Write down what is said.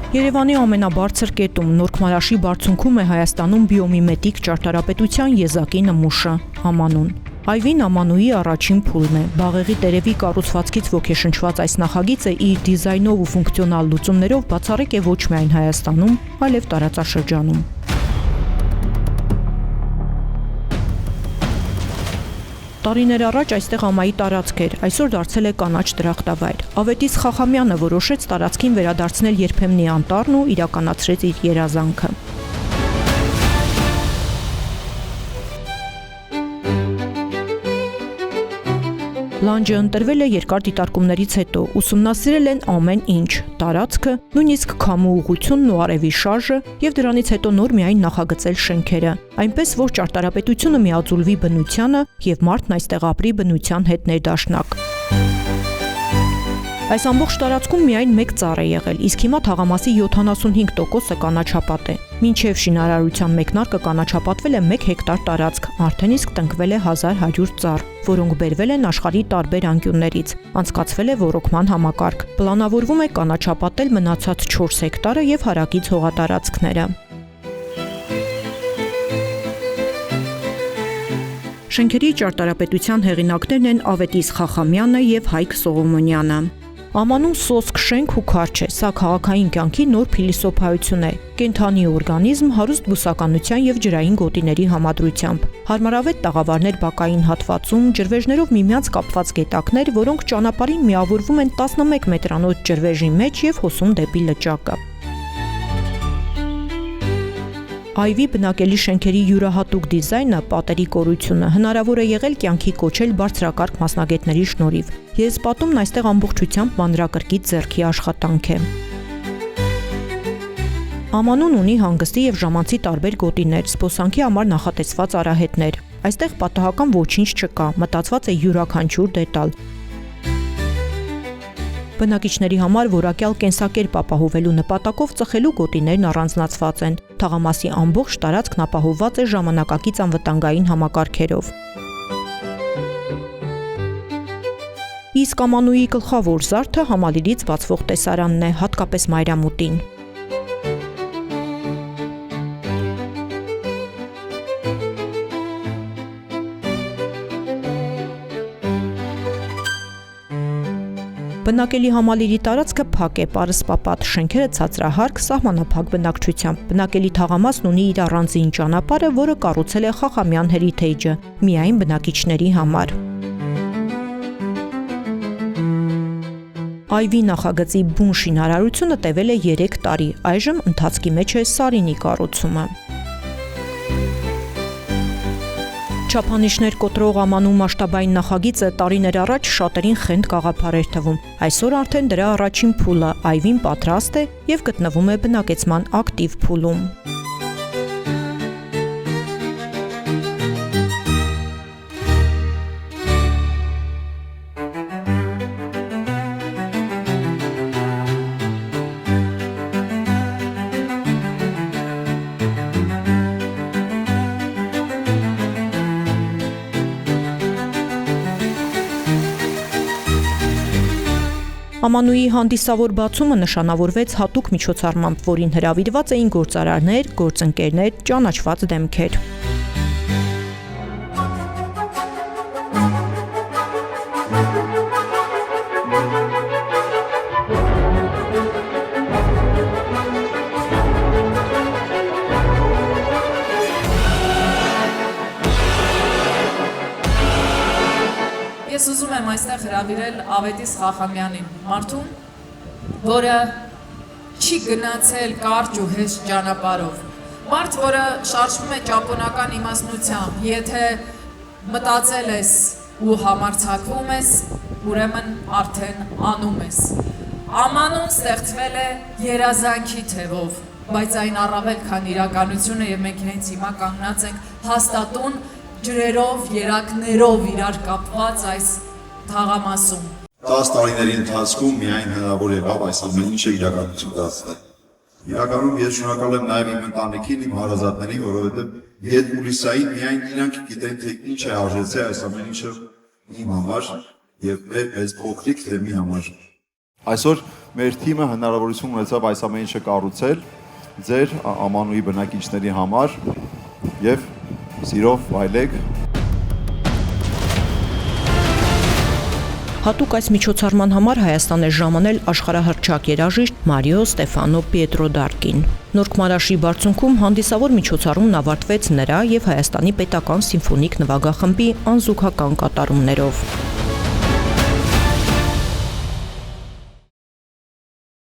Երևանի ամենաբարձր կետում Նորքմարաշի բարձունքում է Հայաստանում բիոմիմետիկ ճարտարապետության եզակի նմուշը՝ Ամանուն։ Այվին Ամանուի առաջին փուլն է։ Բաղեղի տերևի կառուցվածքից ոգեշնչված այս նախագիծը իր դիզայնով ու ֆունկցիոնալ լուծումներով բացառիկ է ոչ միայն Հայաստանում, այլև տարածաշրջանում։ Տարիներ առաջ այստեղ ամայի տարածք էր, այսօր դարձել է կանաչ դրախտավայր։ Ավետիս Խախամյանը որոշեց տարածքին վերադարձնել երբեմնի անտառն ու իրականացրեց իր երազանքը։ Լանջը ընտրվել է երկար դիտարկումներից հետո, ուսումնասիրել են ամեն ինչ՝ տարածքը, նույնիսկ քամու ուղղությունն ու արևի շարժը եւ դրանից հետո նոր միայն նախագծել շենքերը, այնպես որ ճարտարապետությունը միաձուլվի բնությանը եւ մարդն այստեղ ապրի բնության հետ ներդաշնակ։ Այս ամբողջ տարածքում միայն մեկ ծառ է եղել, իսկ հիմա թաղամասի 75%-ը կանաչապատ է։ Մինչև շինարարության մեկնարկը կանաչապատվել է 1 հեկտար տարածք, արդեն իսկ տնկվել է 1100 ծառ, որոնք բերվել են աշխարհի տարբեր անկյուններից։ Անցկացվել է ոռոգման համակարգ։ Պլանավորվում է կանաչապատել մնացած 4 հեկտարը եւ հարակից հողատարածքները։ Շենքերի ճարտարապետության հեղինակներն են Ավետիս Խախամյանը եւ Հայկ Սողոմոնյանը։ Ամանուն սոսկ շենք ու քարչ է, սա քաղաքային կյանքի նոր փիլիսոփայություն է, կենդանի օրգանիզմ հարուստ բուսականության եւ ջրային գոտիների համադրությամբ, հարմարավետ տաղավարներ բակային հատվածում, ջրվեժներով միմյանց կապված գետակներ, որոնք ճանապարհին միավորվում են 11 մետրանոց ջրվեժի մեջ եւ հոսում դեպի լճակը։ Այվի բնակելի շենքերի յուրահատուկ դիզայնը, պատերի կորությունը հնարավոր է եղել կյանքի կոչել բարձրակարգ մասնագետների շնորհիվ։ Եզպատումն այստեղ ամբողջությամբ մանրակրկիտ ձեռքի աշխատանք է։ Ամանուն ունի հանգստի եւ ժամանցի տարբեր գոտիներ, զբոսանքի համար նախատեսված արահետներ։ Այստեղ պատահական ոչինչ չկա, մտածված է յուրաքանչյուր դետալ։ Բնակիչների համար որակյալ կենսակերպ ապահովելու նպատակով ծխելու գոտիներն առանձնացված են։ Թաղամասի ամբողջ տարածքն ապահովված է ժամանակակից անվտանգային համակարգերով։ Իսկ Ամանուի գլխավոր զարդը համալիրից բացվող տեսարանն է, հատկապես մայրամուտին։ Բնակելի համալիրի տարածքը փակ է, պարսպապատ, շենքերը ցածրահարկ, սահմանափակ բնակչությամբ։ Բնակելի թաղամասն ունի իր առանձին ճանապարհը, որը կառուցել է Խախամյան Heritage-ը, միայն բնակիչների համար։ Այվի նախագծի բուն շինարարությունը տևել է 3 տարի, այժմ ընթացքի մեջ է Սարինի կառուցումը։ Չափանիշներ կոտրող Ամանու մասշտաբային նախագիծը տարիներ առաջ շատերին խենթ գաղափար էր թվում։ Այսօր արդեն դրա առաջին փուլը այվին պատրաստ է եւ գտնվում է բնակեցման ակտիվ փուլում։ Ամանուի հանդիսավոր բացումը նշանավորվեց հատուկ միջոցառմամբ, որին հրավիրված էին գործարարներ, գործընկերներ, ճանաչված դեմքեր։ Ես ուզում եմ այստեղ հրավիրել Ավետիս Խախամյանին, մարդուն, որը չի գնացել կարճ ու հեշտ ճանապարհով, մարդ, որը շարժվում է ճապոնական իմաստնությամբ, եթե մտածել ես ու համարձակվում ես, ուրեմն արդեն անում ես։ Ամանուն ստեղծվել է երազանքի թևով, բայց այն առավել քան իրականությունը եւ մենք հենց հիմա կանգնած ենք հաստատուն ջրերով, երակներով իրար կապված այս թաղամասում։ 10 տարիների ընթացքում միայն հնարավոր եղավ այս ամեն ինչը իրականություն դարձնել։ Իրականում ես շնորհակալ եմ նաև իմ ընտանիքին, իմ հարազատներին, որովհետև յետմուլիսային միայն իրանք գիտեն, թե ինչ է արժեցել այս ամեն ինչը իմ համար եւ մեր այս փոքրիկ թեմի համար։ Այսօր մեր թիմը հնարավորություն ունեցավ այս ամեն ինչը կառուցել ձեր Ամանուի բնակիչների համար եւ սիրով վայելեք։ Հատուկ այս միջոցառման համար Հայաստան է ժամանել աշխարհահռչակ երաժիշտ Մարիո Ստեֆանո Պիետրոդարկին։ Նորք Մարաշի բարձունքում հանդիսավոր միջոցառումն ավարտվեց նրա եւ Հայաստանի պետական սիմֆոնիկ նվագախմբի անզուգական կատարումներով։